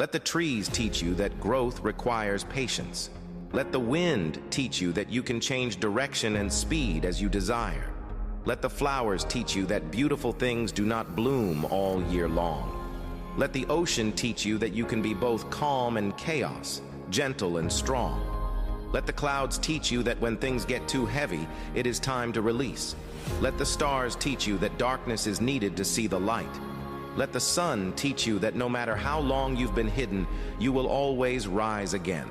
Let the trees teach you that growth requires patience. Let the wind teach you that you can change direction and speed as you desire. Let the flowers teach you that beautiful things do not bloom all year long. Let the ocean teach you that you can be both calm and chaos, gentle and strong. Let the clouds teach you that when things get too heavy, it is time to release. Let the stars teach you that darkness is needed to see the light. Let the sun teach you that no matter how long you've been hidden, you will always rise again.